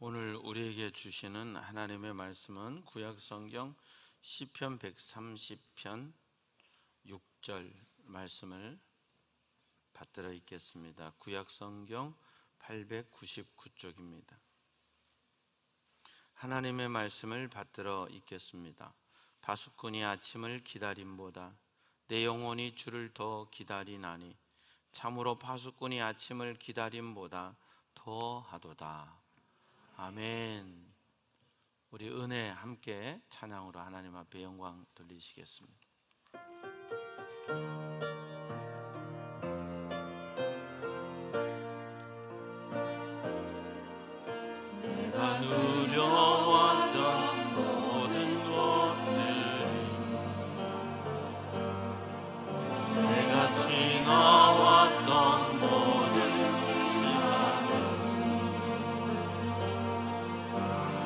오늘 우리에게 주시는 하나님의 말씀은 구약성경 시편 130편 6절 말씀을 받들어 읽겠습니다. 구약성경 899쪽입니다. 하나님의 말씀을 받들어 읽겠습니다. 파수꾼이 아침을 기다림보다 내 영혼이 주를 더 기다리나니 참으로 파수꾼이 아침을 기다림보다 더하도다. 아멘. 우리 은혜 함께 찬양으로 하나님 앞에 영광 돌리시겠습니다. 내가 누려왔던 모든 것들이 내가 지나왔던 모든 시간을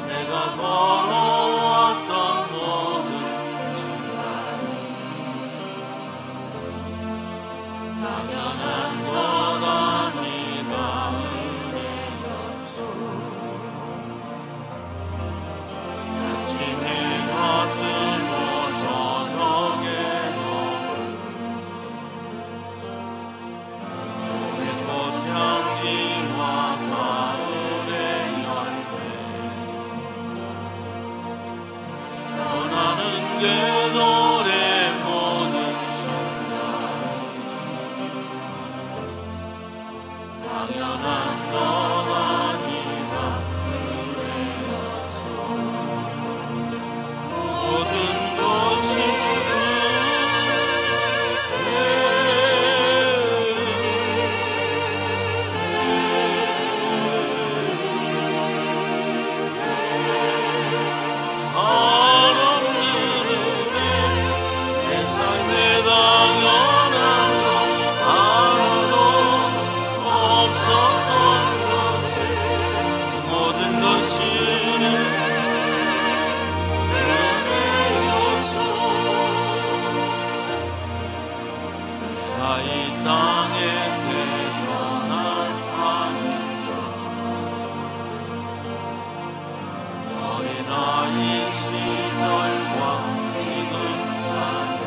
내가 걸어왔던 모든 순간이 당연한 것 아니라 은혜였소. 아침에 뜨고 저녁에 봄의 꽃향기와 가을의 열매 떠나는 궤도의 모든 순간이 당연한 것 아니라 은혜였소. 모든 것이 이 땅에 태어난 삶인가 어린아이 시절과 지금까지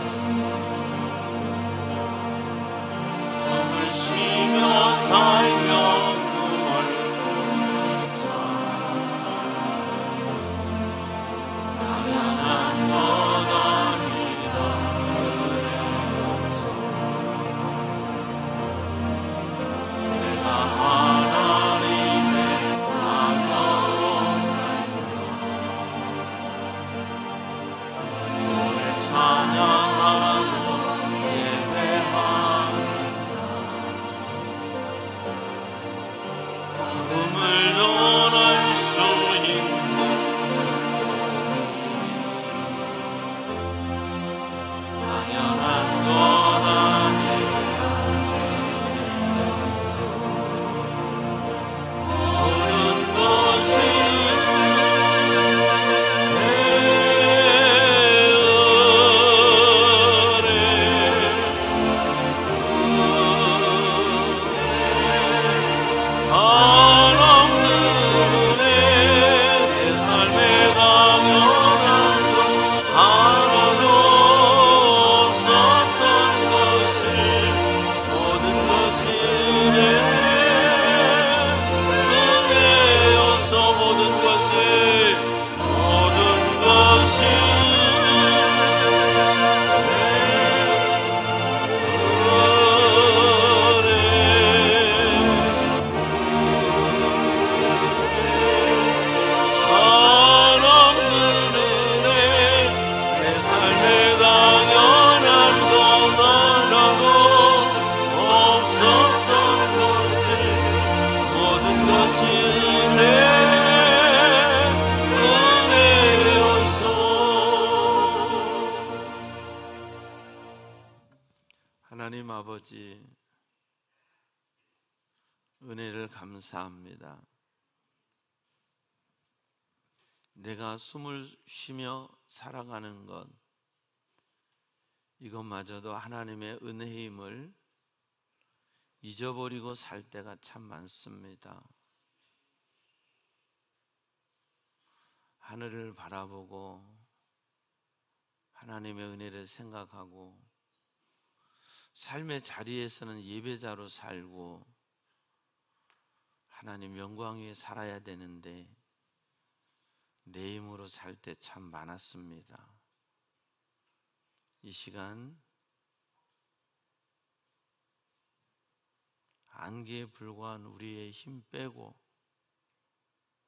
숨을 쉬며 살며 꿈을 꾸면서 당연한 것 아니라 하나님의 자녀로 살며 오늘 찬양하고 예배하면서 어둠을 떠날 수 있는 당연한 것 아니라 모든 것이 한없는 내 삶에 당연한 것 하나도 없었던 것을 모든 것이 은혜여서 모든 것이 한없는 은혜 내 삶에 당연한 것 하나도 없었던 것을 모든 것이 은혜여서. 하나님 아버지, 은혜를 감사합니다. 내가 숨을 쉬며 살아가는 것, 이것마저도 하나님의 은혜임을 잊어버리고 살 때가 참 많습니다. 하늘을 바라보고 하나님의 은혜를 생각하고 삶의 자리에서는 예배자로 살고 하나님 영광 위에 살아야 되는데 내 힘으로 살 때 참 많았습니다. 이 시간 안개에 불과한 우리의 힘 빼고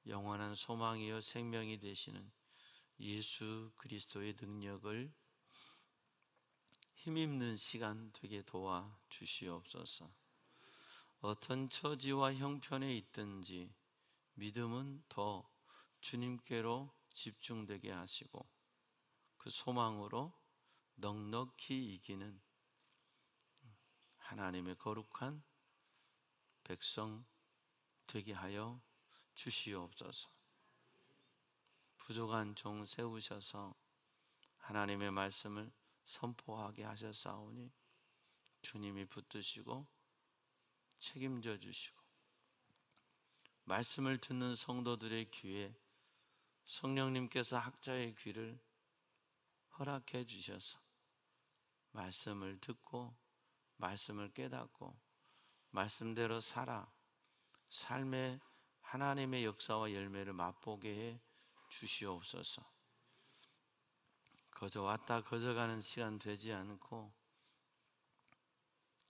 영원한 소망이요 생명이 되시는 예수 그리스도의 능력을 힘입는 시간 되게 도와 주시옵소서. 어떤 처지와 형편에 있든지 믿음은 더 주님께로 집중되게 하시고 그 소망으로 넉넉히 이기는 하나님의 거룩한 백성 되게 하여 주시옵소서. 부족한 종 세우셔서 하나님의 말씀을 선포하게 하셨사오니 주님이 붙드시고 책임져 주시고 말씀을 듣는 성도들의 귀에 성령님께서 학자의 귀를 허락해 주셔서 말씀을 듣고 말씀을 깨닫고 말씀대로 살아 삶의 하나님의 역사와 열매를 맛보게 해 주시옵소서. 거저 왔다 거저 가는 시간 되지 않고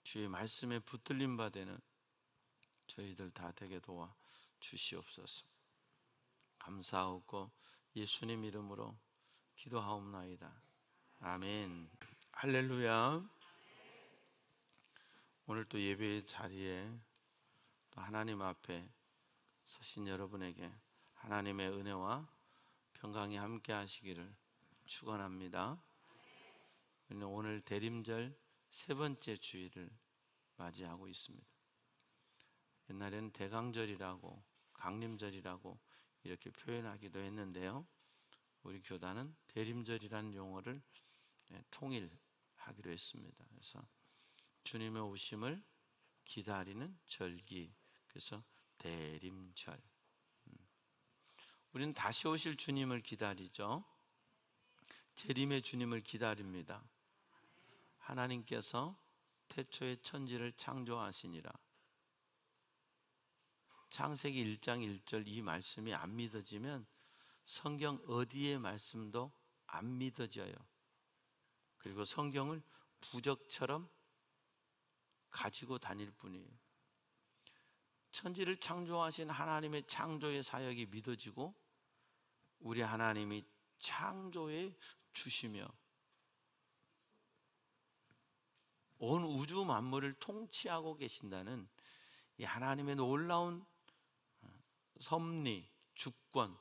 주의 말씀에 붙들림 받는 저희들 다 되게 도와 주시옵소서. 감사하고 예수님 이름으로 기도하옵나이다. 아멘. 할렐루야. 오늘 또 예배의 자리에 또 하나님 앞에 서신 여러분에게 하나님의 은혜와 평강이 함께 하시기를 축원합니다. 오늘 대림절 세 번째 주일을 맞이하고 있습니다. 옛날에는 대강절이라고 강림절이라고 이렇게 표현하기도 했는데요, 우리 교단은 대림절이라는 용어를 통일하기로 했습니다. 그래서 주님의 오심을 기다리는 절기, 그래서 대림절. 우리는 다시 오실 주님을 기다리죠. 재림의 주님을 기다립니다. 하나님께서 태초에 천지를 창조하시니라. 창세기 1장 1절 이 말씀이 안 믿어지면 성경 어디의 말씀도 안 믿어져요. 그리고 성경을 부적처럼 가지고 다닐 뿐이에요. 천지를 창조하신 하나님의 창조의 사역이 믿어지고 우리 하나님이 창조해 주시며 온 우주 만물을 통치하고 계신다는 이 하나님의 놀라운 섭리, 주권,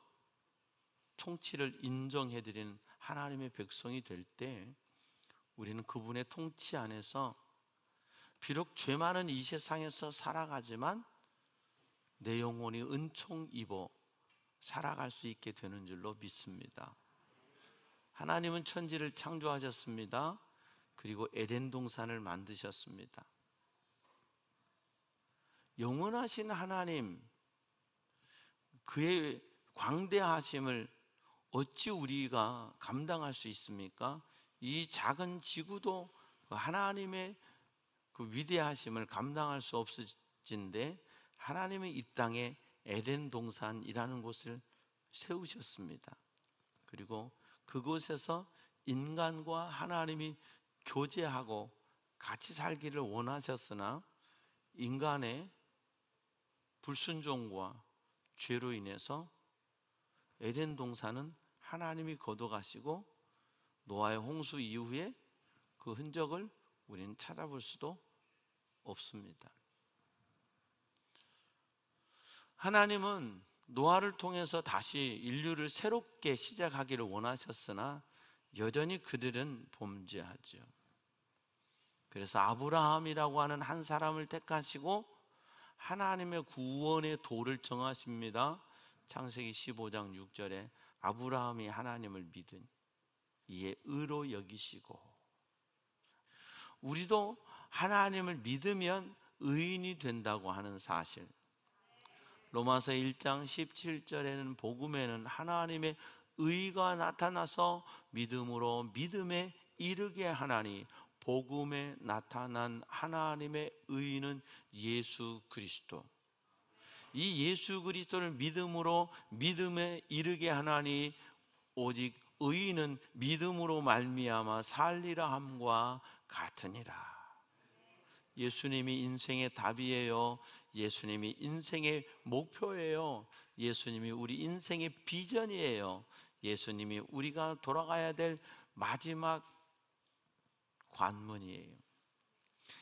통치를 인정해드리는 하나님의 백성이 될 때 우리는 그분의 통치 안에서 비록 죄 많은 이 세상에서 살아가지만 내 영혼이 은총 입어 살아갈 수 있게 되는 줄로 믿습니다. 하나님은 천지를 창조하셨습니다. 그리고 에덴 동산을 만드셨습니다. 영원하신 하나님, 그의 광대하심을 어찌 우리가 감당할 수 있습니까? 이 작은 지구도 하나님의 그 위대하심을 감당할 수 없어진데 하나님의 이 땅에 에덴 동산이라는 곳을 세우셨습니다. 그리고 그곳에서 인간과 하나님이 교제하고 같이 살기를 원하셨으나 인간의 불순종과 죄로 인해서 에덴 동산은 하나님이 거둬가시고 노아의 홍수 이후에 그 흔적을 우리는 찾아볼 수도 없습니다. 하나님은 노아를 통해서 다시 인류를 새롭게 시작하기를 원하셨으나 여전히 그들은 범죄하죠. 그래서 아브라함이라고 하는 한 사람을 택하시고 하나님의 구원의 도를 정하십니다. 창세기 15장 6절에 아브라함이 하나님을 믿은 이에 의로 여기시고, 우리도 하나님을 믿으면 의인이 된다고 하는 사실, 로마서 1장 17절에는 복음에는 하나님의 의가 나타나서 믿음으로 믿음에 이르게 하나니 복음에 나타난 하나님의 의는 예수 그리스도. 이 예수 그리스도를 믿음으로 믿음에 이르게 하나니 오직 의인은 믿음으로 말미암아 살리라 함과 같으니라. 예수님이 인생의 답이에요. 예수님이 인생의 목표예요. 예수님이 우리 인생의 비전이에요. 예수님이 우리가 돌아가야 될 마지막 관문이에요.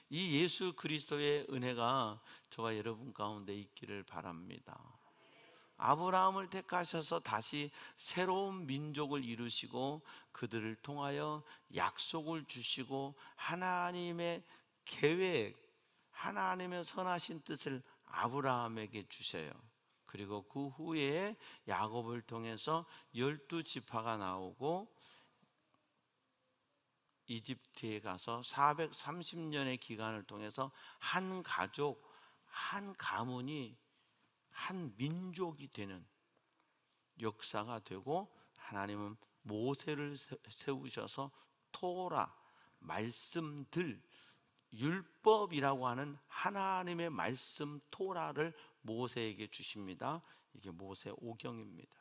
이 예수 그리스도의 은혜가 저와 여러분 가운데 있기를 바랍니다. 아브라함을 택하셔서 다시 새로운 민족을 이루시고 그들을 통하여 약속을 주시고 하나님의 계획, 하나님의 선하신 뜻을 아브라함에게 주셔요. 그리고 그 후에 야곱을 통해서 12지파가 나오고 이집트에 가서 430년의 기간을 통해서 한 가족, 한 가문이 한 민족이 되는 역사가 되고, 하나님은 모세를 세우셔서 토라, 말씀들, 율법이라고 하는 하나님의 말씀 토라를 모세에게 주십니다. 이게 모세 오경입니다.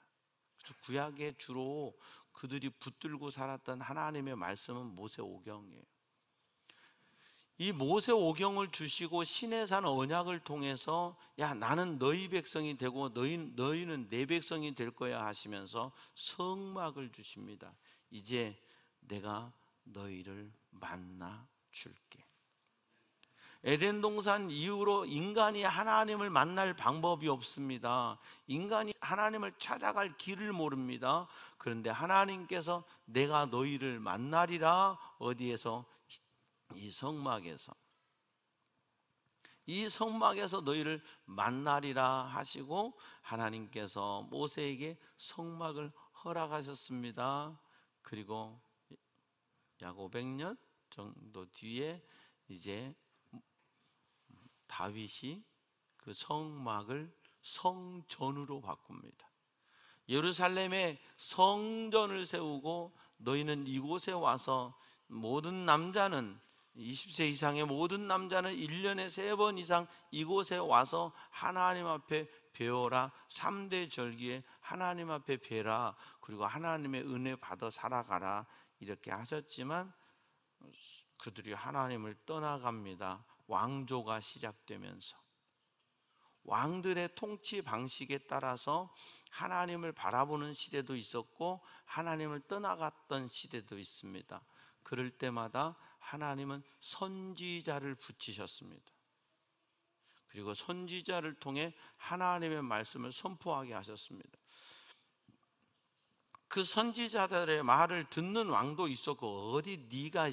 그래서 구약에 주로 그들이 붙들고 살았던 하나님의 말씀은 모세 오경이에요. 이 모세 오경을 주시고 시내산 언약을 통해서 야 나는 너희 백성이 되고 너희는 내 백성이 될 거야 하시면서 성막을 주십니다. 이제 내가 너희를 만나 줄게. 에덴 동산 이후로 인간이 하나님을 만날 방법이 없습니다. 인간이 하나님을 찾아갈 길을 모릅니다. 그런데 하나님께서 내가 너희를 만나리라. 어디에서? 이 성막에서. 이 성막에서 너희를 만나리라 하시고 하나님께서 모세에게 성막을 허락하셨습니다. 그리고 약 500년 정도 뒤에 이제 다윗이 그 성막을 성전으로 바꿉니다. 예루살렘에 성전을 세우고 너희는 이곳에 와서 모든 남자는 20세 이상의 모든 남자는 1년에 3번 이상 이곳에 와서 하나님 앞에 배워라. 3대 절기에 하나님 앞에 뵈라. 그리고 하나님의 은혜 받아 살아가라. 이렇게 하셨지만 그들이 하나님을 떠나갑니다. 왕조가 시작되면서 왕들의 통치 방식에 따라서 하나님을 바라보는 시대도 있었고 하나님을 떠나갔던 시대도 있습니다. 그럴 때마다 하나님은 선지자를 붙이셨습니다. 그리고 선지자를 통해 하나님의 말씀을 선포하게 하셨습니다. 그 선지자들의 말을 듣는 왕도 있었고 어디 네가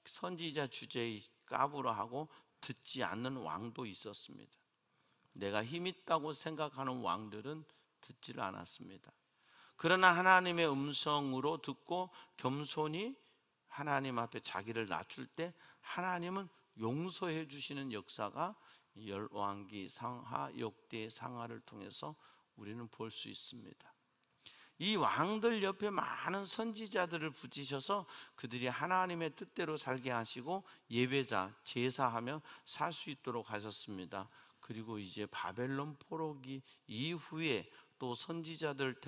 선지자 주제에 까불어 하고 듣지 않는 왕도 있었습니다. 내가 힘있다고 생각하는 왕들은 듣지를 않았습니다. 그러나 하나님의 음성으로 듣고 겸손히 하나님 앞에 자기를 낮출 때 하나님은 용서해 주시는 역사가 열왕기 상하, 역대 상하를 통해서 우리는 볼 수 있습니다. 이 왕들 옆에 많은 선지자들을 붙이셔서 그들이 하나님의 뜻대로 살게 하시고 예배자, 제사하며 살 수 있도록 하셨습니다. 그리고 이제 바벨론 포로기 이후에 또 선지자들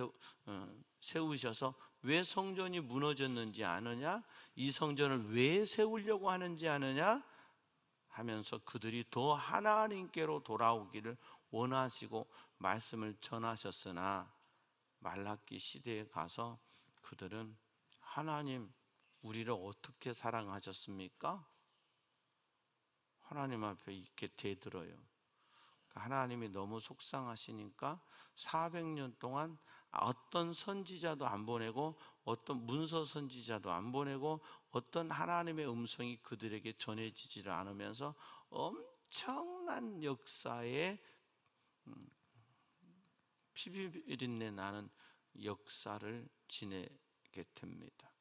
세우셔서 왜 성전이 무너졌는지 아느냐? 이 성전을 왜 세우려고 하는지 아느냐? 하면서 그들이 더 하나님께로 돌아오기를 원하시고 말씀을 전하셨으나 말라기 시대에 가서 그들은 하나님 우리를 어떻게 사랑하셨습니까? 하나님 앞에 이렇게 대들어요. 하나님이 너무 속상하시니까 400년 동안 어떤 선지자도 안 보내고 어떤 문서 선지자도 안 보내고 어떤 하나님의 음성이 그들에게 전해지지를 않으면서 엄청난 역사의 피비린내 나는 역사를 지내게 됩니다.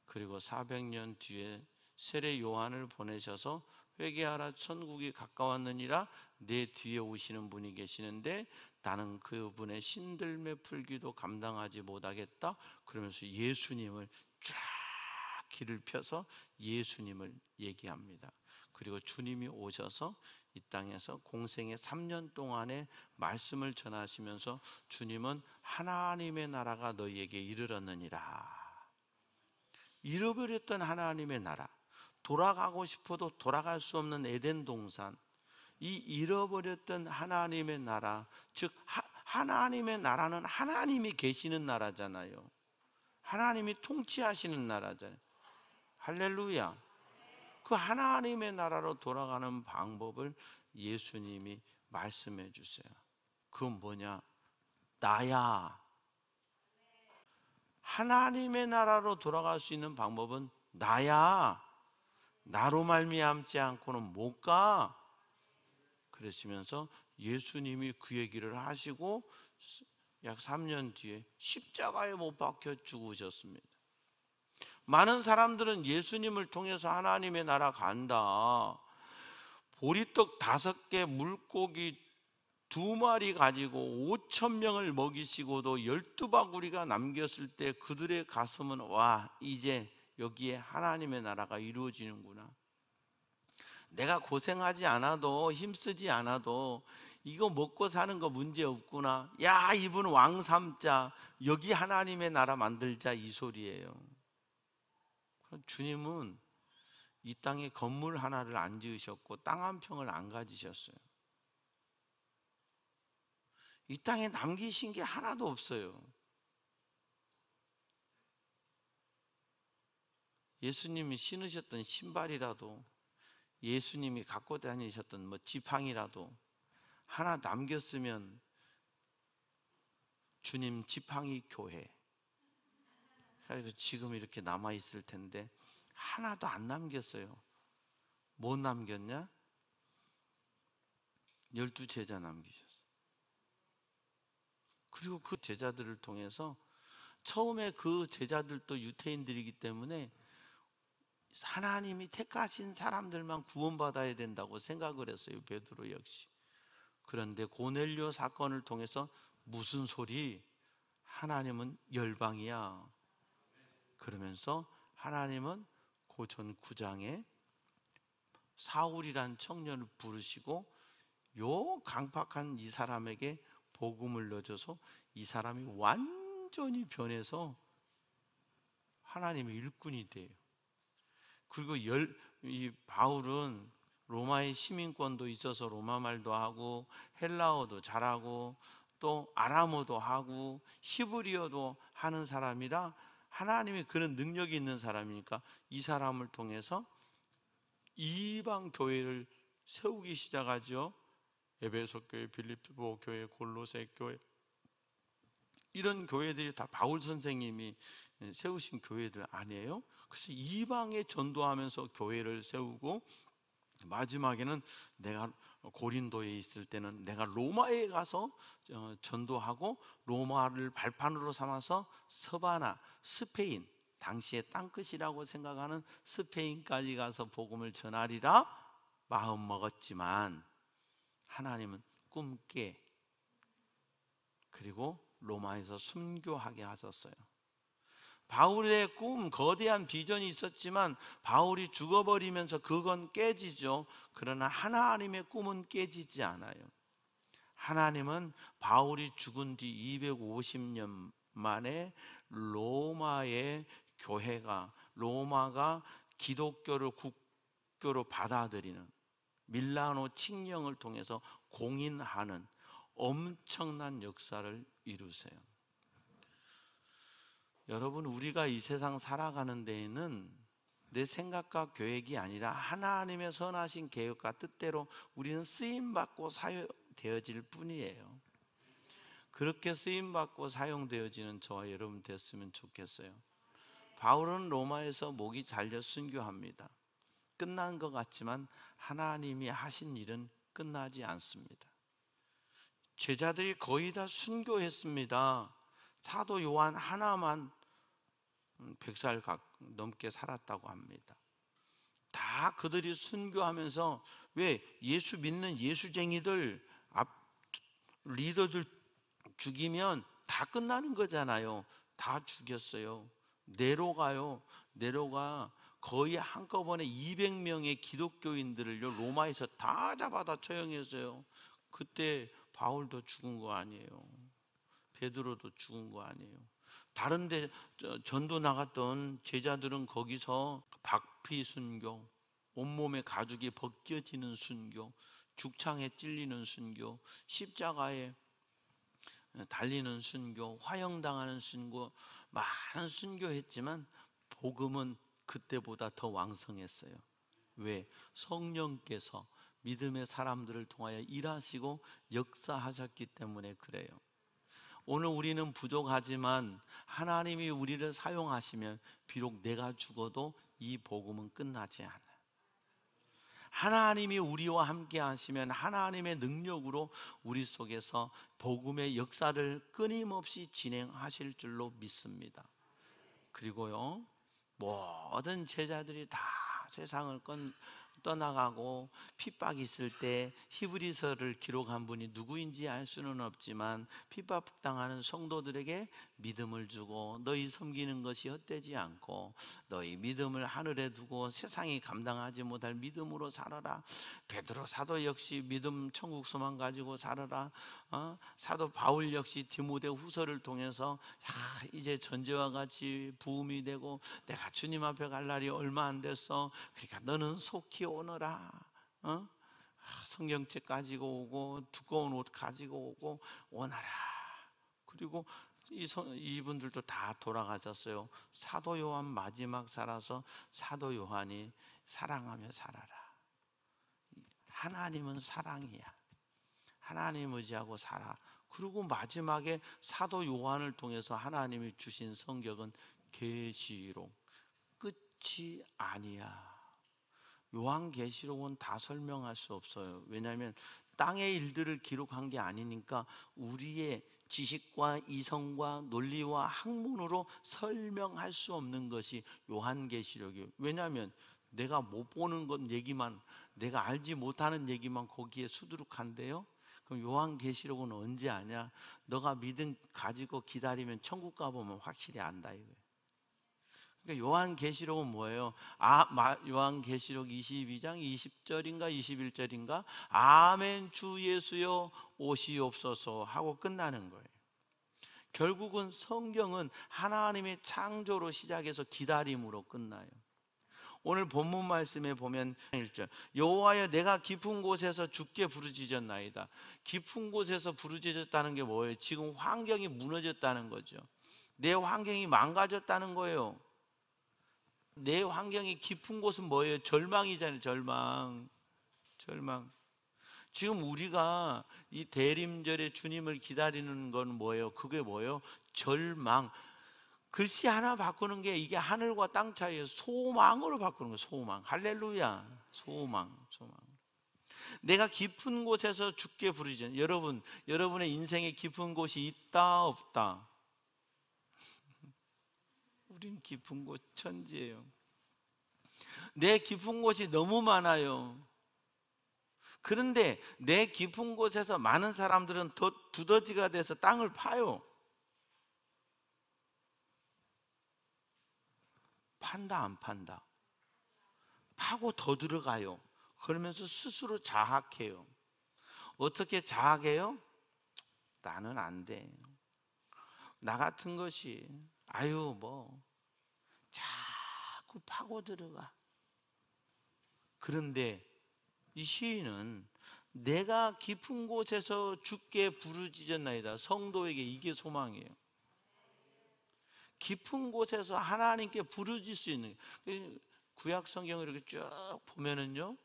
그리고 400년 뒤에 세례 요한을 보내셔서 회개하라 천국이 가까웠느니라. 내 뒤에 오시는 분이 계시는데 나는 그분의 신들매 풀기도 감당하지 못하겠다. 그러면서 예수님을 쫙 길을 펴서 예수님을 얘기합니다. 그리고 주님이 오셔서 이 땅에서 공생의 3년 동안의 말씀을 전하시면서 주님은 하나님의 나라가 너희에게 이르렀느니라. 잃어버렸던 하나님의 나라, 돌아가고 싶어도 돌아갈 수 없는 에덴 동산, 이 잃어버렸던 하나님의 나라, 즉 하나님의 나라는 하나님이 계시는 나라잖아요. 하나님이 통치하시는 나라잖아요. 할렐루야. 그 하나님의 나라로 돌아가는 방법을 예수님이 말씀해 주세요. 그건 뭐냐? 나야. 하나님의 나라로 돌아갈 수 있는 방법은 나야. 나로 말미암지 않고는 못 가. 그러시면서 예수님이 그 얘기를 하시고 약 3년 뒤에 십자가에 못 박혀 죽으셨습니다. 많은 사람들은 예수님을 통해서 하나님의 나라 간다, 보리떡 5개 물고기 2마리 가지고 5,000명을 먹이시고도 12바구리가 남겼을 때 그들의 가슴은 와, 이제 여기에 하나님의 나라가 이루어지는구나. 내가 고생하지 않아도 힘쓰지 않아도 이거 먹고 사는 거 문제 없구나. 야, 이분 왕 삼자, 여기 하나님의 나라 만들자, 이 소리예요. 주님은 이 땅에 건물 하나를 안 지으셨고 땅 한 평을 안 가지셨어요. 이 땅에 남기신 게 하나도 없어요. 예수님이 신으셨던 신발이라도, 예수님이 갖고 다니셨던 지팡이라도 하나 남겼으면 주님 지팡이 교회, 그래서 지금 이렇게 남아있을 텐데 하나도 안 남겼어요. 뭐 남겼냐? 12제자 남기셨어요. 그리고 그 제자들을 통해서, 처음에 그 제자들도 유태인들이기 때문에 하나님이 택하신 사람들만 구원받아야 된다고 생각을 했어요, 베드로 역시. 그런데 고넬료 사건을 통해서 무슨 소리? 하나님은 열방이야. 그러면서 하나님은 고전 9장에 사울이란 청년을 부르시고 요 강팍한 이 사람에게 복음을 넣어줘서 이 사람이 완전히 변해서 하나님의 일꾼이 돼요. 그리고 이 바울은 로마의 시민권도 있어서 로마 말도 하고 헬라어도 잘하고 또 아람어도 하고 히브리어도 하는 사람이라 하나님의 그런 능력이 있는 사람이니까 이 사람을 통해서 이방 교회를 세우기 시작하죠. 에베소 교회, 빌립보 교회, 골로새 교회, 이런 교회들이 다 바울 선생님이 세우신 교회들 아니에요? 그래서 이방에 전도하면서 교회를 세우고, 마지막에는 내가 고린도에 있을 때는 내가 로마에 가서 전도하고 로마를 발판으로 삼아서 서바나, 스페인, 당시에 땅끝이라고 생각하는 스페인까지 가서 복음을 전하리라 마음 먹었지만 하나님은 꿈 깨, 그리고 로마에서 순교하게 하셨어요. 바울의 꿈, 거대한 비전이 있었지만 바울이 죽어버리면서 그건 깨지죠. 그러나 하나님의 꿈은 깨지지 않아요. 하나님은 바울이 죽은 뒤 250년 만에 로마의 교회가, 로마가 기독교를 국교로 받아들이는, 밀라노 칙령을 통해서 공인하는 엄청난 역사를 이루세요. 여러분, 우리가 이 세상 살아가는 데에는 내 생각과 계획이 아니라 하나님의 선하신 계획과 뜻대로 우리는 쓰임받고 사용되어질 뿐이에요. 그렇게 쓰임받고 사용되어지는 저와 여러분 됐으면 좋겠어요. 바울은 로마에서 목이 잘려 순교합니다. 끝난 것 같지만 하나님이 하신 일은 끝나지 않습니다. 제자들이 거의 다 순교했습니다. 사도 요한 하나만 100살 넘게 살았다고 합니다. 다 그들이 순교하면서, 왜 예수 믿는 예수쟁이들 리더들 죽이면 다 끝나는 거잖아요. 다 죽였어요. 네로가 거의 한꺼번에 200명의 기독교인들을요 로마에서 다 잡아다 처형했어요. 그때 바울도 죽은 거 아니에요. 베드로도 죽은 거 아니에요. 다른데 전도 나갔던 제자들은 거기서 박피 순교, 온몸에 가죽이 벗겨지는 순교, 죽창에 찔리는 순교, 십자가에 달리는 순교, 화형당하는 순교, 많은 순교했지만 복음은 그때보다 더 왕성했어요. 왜? 성령께서 믿음의 사람들을 통하여 일하시고 역사하셨기 때문에 그래요. 오늘 우리는 부족하지만 하나님이 우리를 사용하시면 비록 내가 죽어도 이 복음은 끝나지 않아요. 하나님이 우리와 함께 하시면 하나님의 능력으로 우리 속에서 복음의 역사를 끊임없이 진행하실 줄로 믿습니다. 그리고요, 모든 제자들이 다 세상을 떠나가고 핍박이 있을 때 히브리서를 기록한 분이 누구인지 알 수는 없지만 핍박당하는 성도들에게 믿음을 주고, 너희 섬기는 것이 헛되지 않고 너희 믿음을 하늘에 두고 세상이 감당하지 못할 믿음으로 살아라. 베드로 사도 역시 믿음 천국 소망 가지고 살아라. 사도 바울 역시 디모데 후서를 통해서 이제 전제와 같이 부음이 되고 내가 주님 앞에 갈 날이 얼마 안 됐어. 그러니까 너는 속히 오너라. 성경책 가지고 오고 두꺼운 옷 가지고 오고 오너라. 그리고 이분들도 다 돌아가셨어요. 사도 요한 마지막 살아서 사도 요한이 사랑하며 살아라. 하나님은 사랑이야. 하나님 의지하고 살아. 그리고 마지막에 사도 요한을 통해서 하나님이 주신 성경은 계시록, 끝이 아니야. 요한계시록은 다 설명할 수 없어요. 왜냐하면 땅의 일들을 기록한 게 아니니까 우리의 지식과 이성과 논리와 학문으로 설명할 수 없는 것이 요한계시록이에요. 왜냐하면 내가 못 보는 것 얘기만, 내가 알지 못하는 얘기만 거기에 수두룩한데요. 그럼 요한계시록은 언제 아냐? 너가 믿음 가지고 기다리면 천국 가보면 확실히 안다 이거예요. 그러니까 요한계시록은 뭐예요? 요한계시록 22장 20절인가 21절인가 아멘 주 예수여 오시옵소서 하고 끝나는 거예요. 결국은 성경은 하나님의 창조로 시작해서 기다림으로 끝나요. 오늘 본문 말씀에 보면 1절 여호와여 내가 깊은 곳에서 주께 부르짖었나이다. 깊은 곳에서 부르짖었다는 게 뭐예요? 지금 환경이 무너졌다는 거죠. 내 환경이 망가졌다는 거예요. 내 환경이 깊은 곳은 뭐예요? 절망이잖아요. 절망. 지금 우리가 이 대림절에 주님을 기다리는 건 뭐예요? 그게 뭐예요? 절망. 글씨 하나 바꾸는 게 이게 하늘과 땅 차이에요. 소망으로 바꾸는 거예요. 소망. 할렐루야. 소망. 내가 깊은 곳에서 주께 부르짖는, 여러분의 인생에 깊은 곳이 있다 없다? 우린 깊은 곳 천지예요. 내 깊은 곳이 너무 많아요. 그런데 내 깊은 곳에서 많은 사람들은 더 두더지가 돼서 땅을 파요. 판다 안 판다? 파고 더 들어가요. 그러면서 스스로 자학해요. 어떻게 자학해요? 나는 안 돼. 나 같은 것이 자꾸 파고 들어가. 그런데 이 시인은 내가 깊은 곳에서 주께 부르짖었나이다. 성도에게 이게 소망이에요. 깊은 곳에서 하나님께 부르짖을 수 있는, 구약 성경을 이렇게 쭉 보면은요,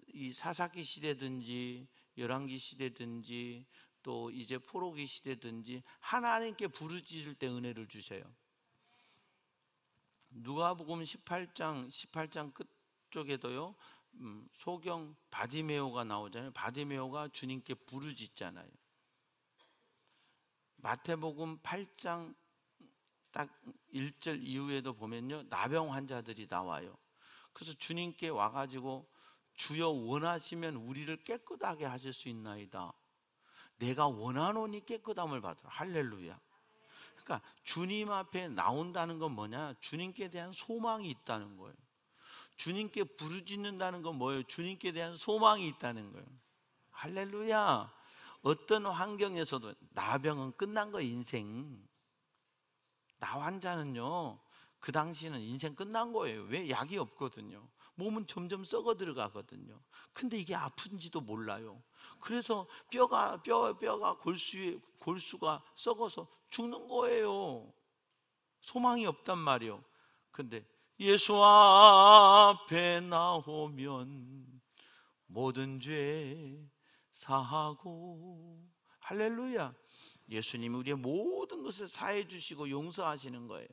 이 사사기 시대든지 열왕기 시대든지 또 이제 포로기 시대든지 하나님께 부르짖을 때 은혜를 주세요. 누가복음 18장 끝쪽에도요, 소경 바디메오가 나오잖아요. 바디메오가 주님께 부르짖잖아요. 마태복음 8장 딱 1절 이후에도 보면요, 나병 환자들이 나와요. 그래서 주님께 와가지고 주여 원하시면 우리를 깨끗하게 하실 수 있나이다. 내가 원하노니 깨끗함을 받으라. 할렐루야. 그러니까 주님 앞에 나온다는 건 뭐냐? 주님께 대한 소망이 있다는 거예요. 주님께 부르짖는다는 건 뭐예요? 주님께 대한 소망이 있다는 거예요. 할렐루야. 어떤 환경에서도 나병은 끝난 거예요. 인생. 나 환자는요, 그 당시에는 인생 끝난 거예요. 왜? 약이 없거든요. 몸은 점점 썩어 들어가거든요. 근데 이게 아픈지도 몰라요. 그래서 뼈가 골수가 썩어서 죽는 거예요. 소망이 없단 말이에요. 근데 예수 앞에 나오면 모든 죄 사하고, 할렐루야. 예수님이 우리의 모든 것을 사해 주시고 용서하시는 거예요.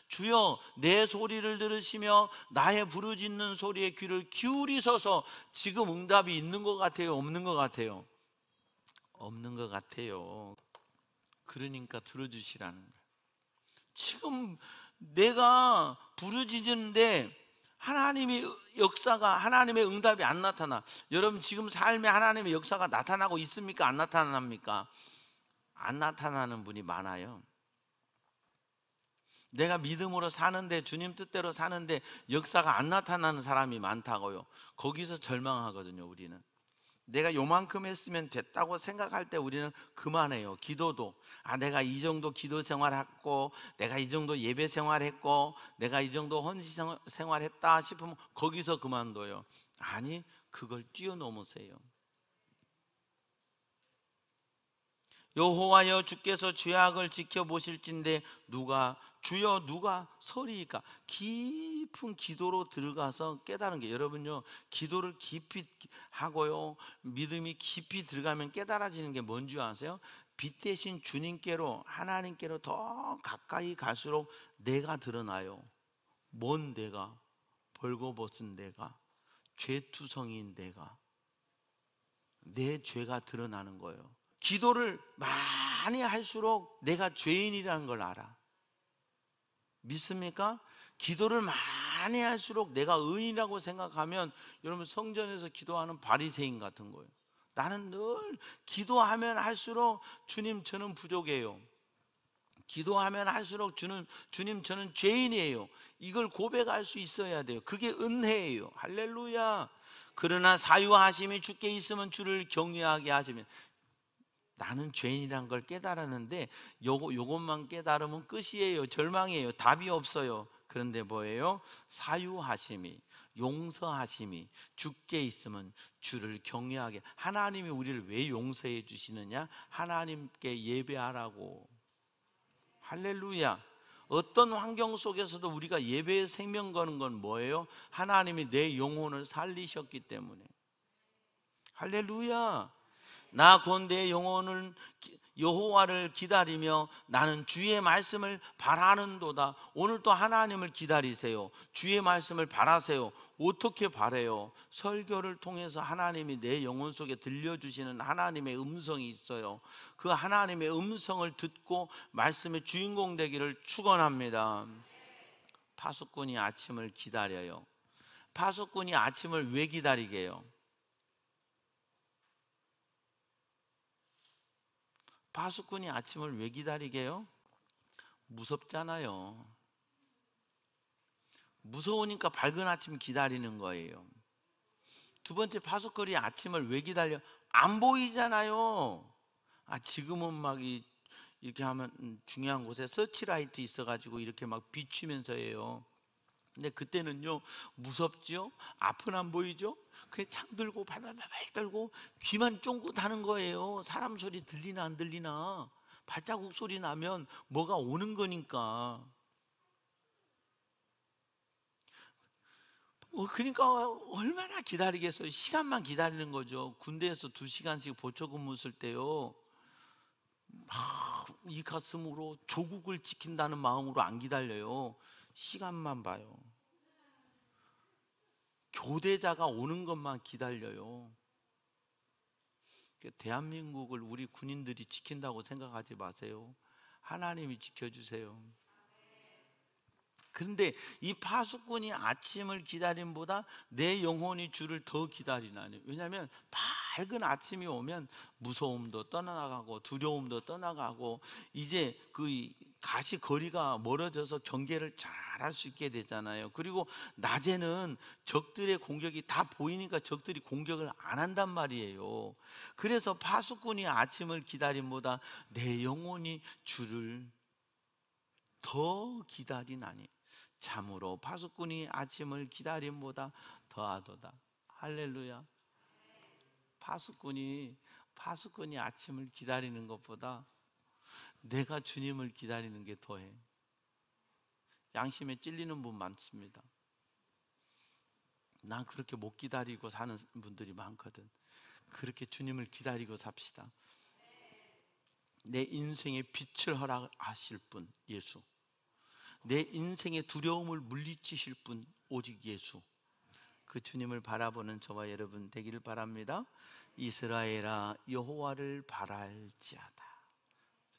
주여 내 소리를 들으시며 나의 부르짖는 소리에 귀를 기울이소서. 지금 응답이 있는 것 같아요? 없는 것 같아요? 없는 것 같아요. 그러니까 들어주시라는 거예요. 지금 내가 부르짖는데 하나님의 역사가, 하나님의 응답이 안 나타나. 여러분 지금 삶에 하나님의 역사가 나타나고 있습니까? 안 나타납니까? 안 나타나는 분이 많아요. 내가 믿음으로 사는데, 주님 뜻대로 사는데 역사가 안 나타나는 사람이 많다고요. 거기서 절망하거든요. 우리는 내가 요만큼 했으면 됐다고 생각할 때 우리는 그만해요. 기도도 내가 이 정도 기도 생활했고, 내가 이 정도 예배 생활했고, 내가 이 정도 헌신 생활했다 싶으면 거기서 그만둬요. 아니, 그걸 뛰어넘으세요. 여호와여 주께서 죄악을 지켜보실진데 주여 누가 서리이까? 깊은 기도로 들어가서 깨달은 게, 여러분요, 기도를 깊이 하고요, 믿음이 깊이 들어가면 깨달아지는 게 뭔지 아세요? 빛 대신 주님께로, 하나님께로 더 가까이 갈수록 내가 드러나요. 뭔 내가? 벌거벗은 내가, 죄투성인 내가, 내 죄가 드러나는 거예요. 기도를 많이 할수록 내가 죄인이라는 걸 알아. 믿습니까? 기도를 많이 할수록 내가 의인이라고 생각하면, 여러분 성전에서 기도하는 바리새인 같은 거예요. 나는 늘 기도하면 할수록 주님 저는 부족해요. 기도하면 할수록 주님 저는 죄인이에요. 이걸 고백할 수 있어야 돼요. 그게 은혜예요. 할렐루야. 그러나 사유하심이 주께 있으면 주를 경외하게 하시면, 나는 죄인이란 걸 깨달았는데 요것만 깨달으면 끝이에요. 절망이에요. 답이 없어요. 그런데 뭐예요? 사유하심이, 용서하심이 주께 있으면 주를 경외하게. 하나님이 우리를 왜 용서해 주시느냐? 하나님께 예배하라고. 할렐루야. 어떤 환경 속에서도 우리가 예배에 생명 거는 건 뭐예요? 하나님이 내 영혼을 살리셨기 때문에. 할렐루야. 나 곧 내 영혼을 여호와를 기다리며 나는 주의 말씀을 바라는도다. 오늘도 하나님을 기다리세요. 주의 말씀을 바라세요. 어떻게 바라요? 설교를 통해서 하나님이 내 영혼 속에 들려주시는 하나님의 음성이 있어요. 그 하나님의 음성을 듣고 말씀의 주인공 되기를 축원합니다. 파수꾼이 아침을 기다려요. 파수꾼이 아침을 왜 기다리게 해요? 파수꾼이 아침을 왜 기다리게 해요? 무섭잖아요. 무서우니까 밝은 아침 기다리는 거예요. 두 번째, 파수꾼이 아침을 왜 기다려? 안 보이잖아요. 지금은 막 이렇게 하면 중요한 곳에 서치라이트 있어가지고 이렇게 막 비추면서 해요. 근데 그때는요, 무섭죠? 앞은 안 보이죠? 그래서 창 들고 발발발 떨고 귀만 쫑긋 하는 거예요. 사람 소리 들리나 안 들리나. 발자국 소리 나면 뭐가 오는 거니까. 그러니까 얼마나 기다리겠어요. 시간만 기다리는 거죠. 군대에서 2시간씩 보초근무 쓸 때요, 이 가슴으로 조국을 지킨다는 마음으로 안 기다려요. 시간만 봐요. 교대자가 오는 것만 기다려요. 대한민국을 우리 군인들이 지킨다고 생각하지 마세요. 하나님이 지켜주세요. 그런데 이 파수꾼이 아침을 기다림보다 내 영혼이 주를 더 기다리나니. 왜냐하면 밝은 아침이 오면 무서움도 떠나가고 두려움도 떠나가고 이제 그 가시거리가 멀어져서 경계를 잘 할 수 있게 되잖아요. 그리고 낮에는 적들의 공격이 다 보이니까 적들이 공격을 안 한단 말이에요. 그래서 파수꾼이 아침을 기다림보다 내 영혼이 주를 더 기다리나니. 참으로 파수꾼이 아침을 기다림보다 더하도다. 할렐루야. 파수꾼이 아침을 기다리는 것보다 내가 주님을 기다리는 게 더해. 양심에 찔리는 분 많습니다. 난 그렇게 못 기다리고 사는 분들이 많거든. 그렇게 주님을 기다리고 삽시다. 내 인생의 빛을 허락하실 분 예수, 내 인생의 두려움을 물리치실 분 오직 예수, 그 주님을 바라보는 저와 여러분 되기를 바랍니다. 이스라엘아 여호와를 바랄지어다.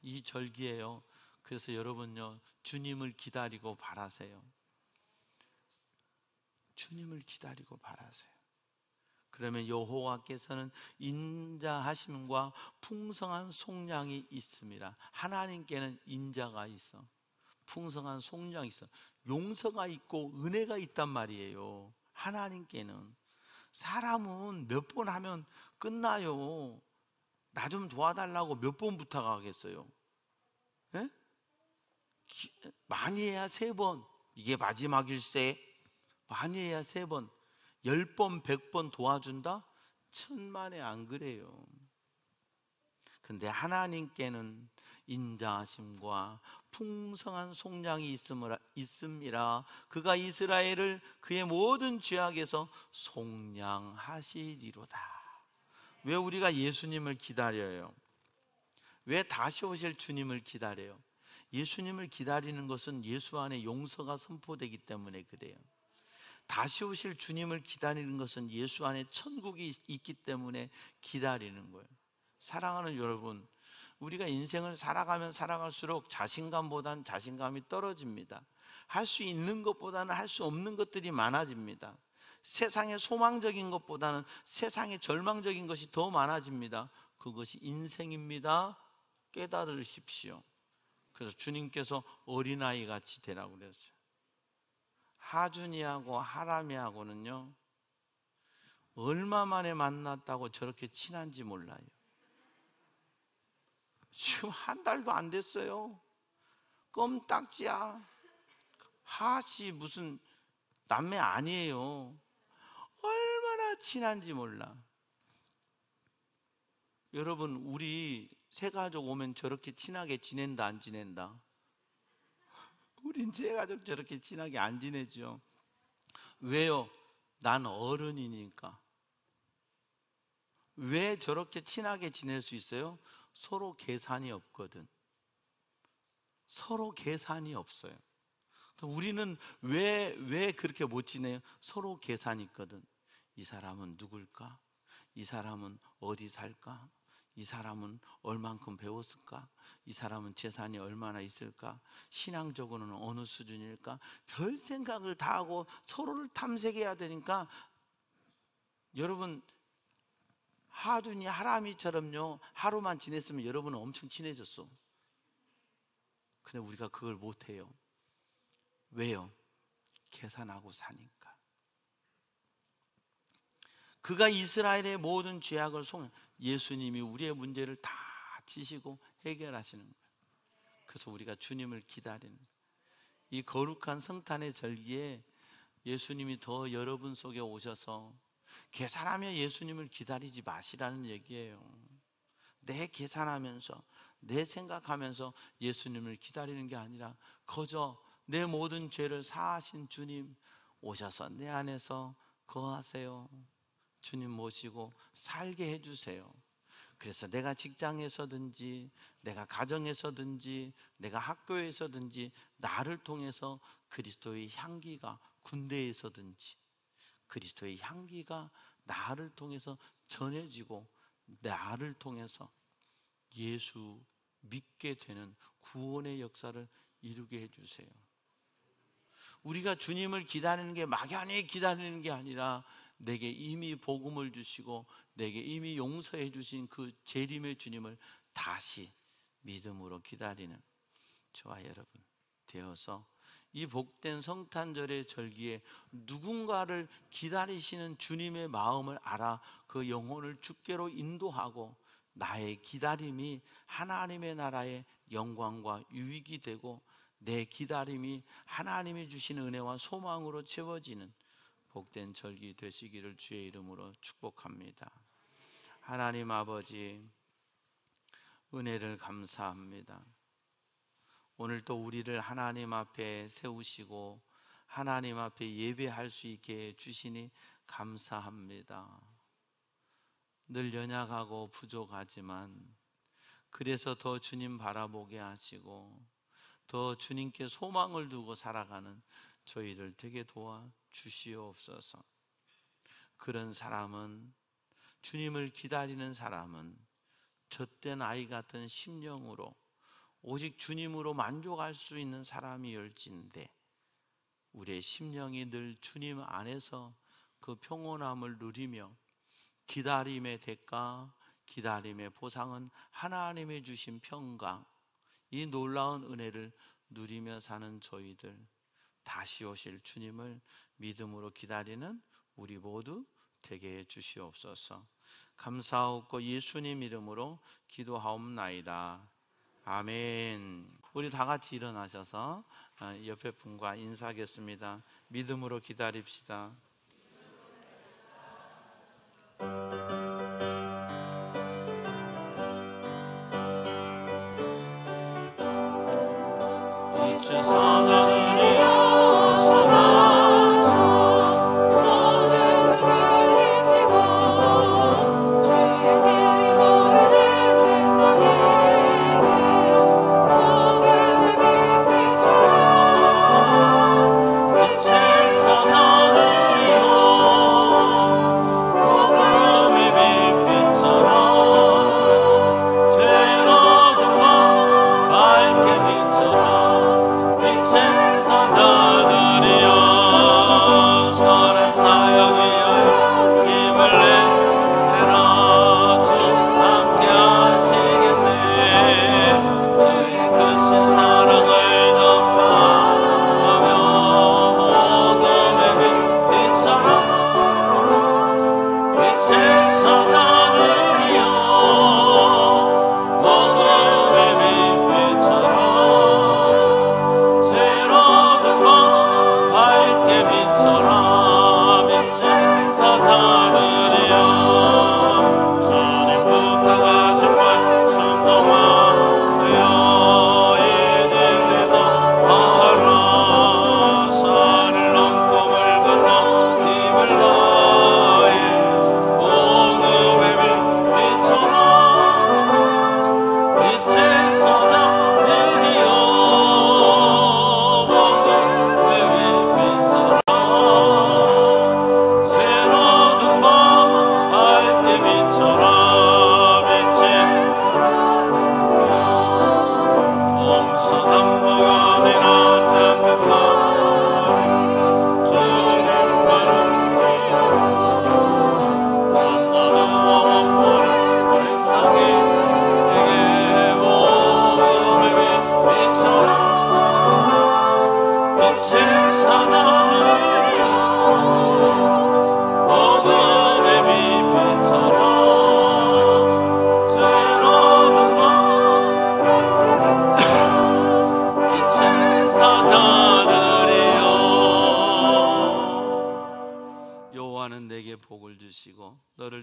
이 절기예요. 그래서 여러분요, 주님을 기다리고 바라세요. 주님을 기다리고 바라세요. 그러면 여호와께서는 인자하심과 풍성한 속량이 있음이라. 하나님께는 인자가 있어, 풍성한 속량이 있어, 용서가 있고 은혜가 있단 말이에요. 하나님께는. 사람은 몇 번 하면 끝나요. 나 좀 도와달라고 몇 번 부탁하겠어요? 예? 많이 해야 3번. 이게 마지막일세. 많이 해야 3번. 10번, 100번 도와준다? 천만에 안 그래요. 근데 하나님께는 인자하심과 풍성한 속량이 있음이라. 그가 이스라엘을 그의 모든 죄악에서 속량하시리로다. 왜 우리가 예수님을 기다려요? 왜 다시 오실 주님을 기다려요? 예수님을 기다리는 것은 예수 안에 용서가 선포되기 때문에 그래요. 다시 오실 주님을 기다리는 것은 예수 안에 천국이 있기 때문에 기다리는 거예요. 사랑하는 여러분, 우리가 인생을 살아가면 살아갈수록 자신감보다는 자신감이 떨어집니다. 할 수 있는 것보다는 할 수 없는 것들이 많아집니다. 세상의 소망적인 것보다는 세상의 절망적인 것이 더 많아집니다. 그것이 인생입니다. 깨달으십시오. 그래서 주님께서 어린아이 같이 되라고 그랬어요. 하준이하고 하람이하고는요, 얼마 만에 만났다고 저렇게 친한지 몰라요. 지금 1달도 안 됐어요. 껌딱지야. 하씨 무슨 남매 아니에요. 얼마나 친한지 몰라. 여러분, 우리 새 가족 오면 저렇게 친하게 지낸다 안 지낸다? 우린 새 가족 저렇게 친하게 안 지내죠. 왜요? 난 어른이니까. 왜 저렇게 친하게 지낼 수 있어요? 서로 계산이 없거든. 서로 계산이 없어요. 우리는 왜 그렇게 못 지내요? 서로 계산이 있거든. 이 사람은 누굴까? 이 사람은 어디 살까? 이 사람은 얼만큼 배웠을까? 이 사람은 재산이 얼마나 있을까? 신앙적으로는 어느 수준일까? 별 생각을 다 하고 서로를 탐색해야 되니까, 여러분, 하준이 하람이처럼요, 하루만 지냈으면 여러분은 엄청 친해졌어. 근데 우리가 그걸 못해요. 왜요? 계산하고 사니까. 그가 이스라엘의 모든 죄악을 예수님이 우리의 문제를 다 지시고 해결하시는 거예요. 그래서 우리가 주님을 기다리는 거예요. 이 거룩한 성탄의 절기에 예수님이 더 여러분 속에 오셔서 계산하며 예수님을 기다리지 마시라는 얘기예요. 내 계산하면서 내 생각하면서 예수님을 기다리는 게 아니라 거저 내 모든 죄를 사하신 주님 오셔서 내 안에서 거하세요. 주님 모시고 살게 해주세요. 그래서 내가 직장에서든지 내가 가정에서든지 내가 학교에서든지 나를 통해서 그리스도의 향기가, 군대에서든지 그리스도의 향기가 나를 통해서 전해지고 나를 통해서 예수 믿게 되는 구원의 역사를 이루게 해주세요. 우리가 주님을 기다리는 게 막연히 기다리는 게 아니라 내게 이미 복음을 주시고 내게 이미 용서해 주신 그 재림의 주님을 다시 믿음으로 기다리는 저와 여러분 되어서 이 복된 성탄절의 절기에 누군가를 기다리시는 주님의 마음을 알아 그 영혼을 주께로 인도하고 나의 기다림이 하나님의 나라의 영광과 유익이 되고 내 기다림이 하나님이 주신 은혜와 소망으로 채워지는 복된 절기 되시기를 주의 이름으로 축복합니다. 하나님 아버지, 은혜를 감사합니다. 오늘 또 우리를 하나님 앞에 세우시고 하나님 앞에 예배할 수 있게 주시니 감사합니다. 늘 연약하고 부족하지만 그래서 더 주님 바라보게 하시고 더 주님께 소망을 두고 살아가는 저희들 되게 도와주시옵소서. 그런 사람은, 주님을 기다리는 사람은 젖된 아이 같은 심령으로 오직 주님으로 만족할 수 있는 사람이 열진데, 우리의 심령이 늘 주님 안에서 그 평온함을 누리며 기다림의 대가, 기다림의 보상은 하나님의 주신 평강, 이 놀라운 은혜를 누리며 사는 저희들, 다시 오실 주님을 믿음으로 기다리는 우리 모두 되게 해 주시옵소서. 감사하옵고 예수님 이름으로 기도하옵나이다. 아멘. 우리 다 같이 일어나셔서 옆에 분과 인사하겠습니다. 믿음으로 기다립시다. 이주 사자들이여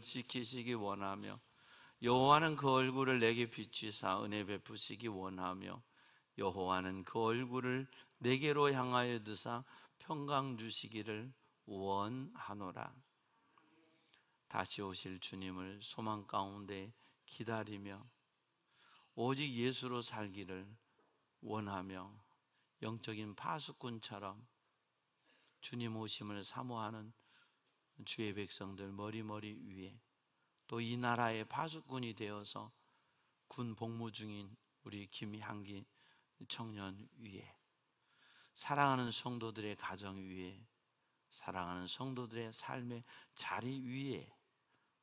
지키시기 원하며, 여호와는 그 얼굴을 내게 비추사 은혜 베푸시기 원하며, 여호와는 그 얼굴을 내게로 향하여 드사 평강 주시기를 원하노라. 다시 오실 주님을 소망 가운데 기다리며 오직 예수로 살기를 원하며 영적인 파수꾼처럼 주님 오심을 사모하는 주의 백성들 머리머리 위에, 또 이 나라의 파수꾼이 되어서 군 복무 중인 우리 김향기 청년 위에 사랑하는 성도들의 가정 위에, 사랑하는 성도들의 삶의 자리 위에,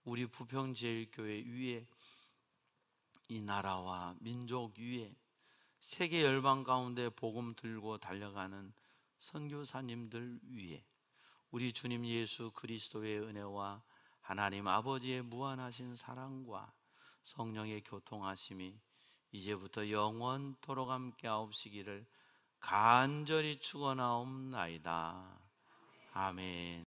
우리 부평제일교회 위에, 이 나라와 민족 위에, 세계 열방 가운데 복음 들고 달려가는 선교사님들 위에 우리 주님 예수 그리스도의 은혜와 하나님 아버지의 무한하신 사랑과 성령의 교통하심이 이제부터 영원토록 함께 하옵시기를 간절히 축원하옵나이다. 아멘.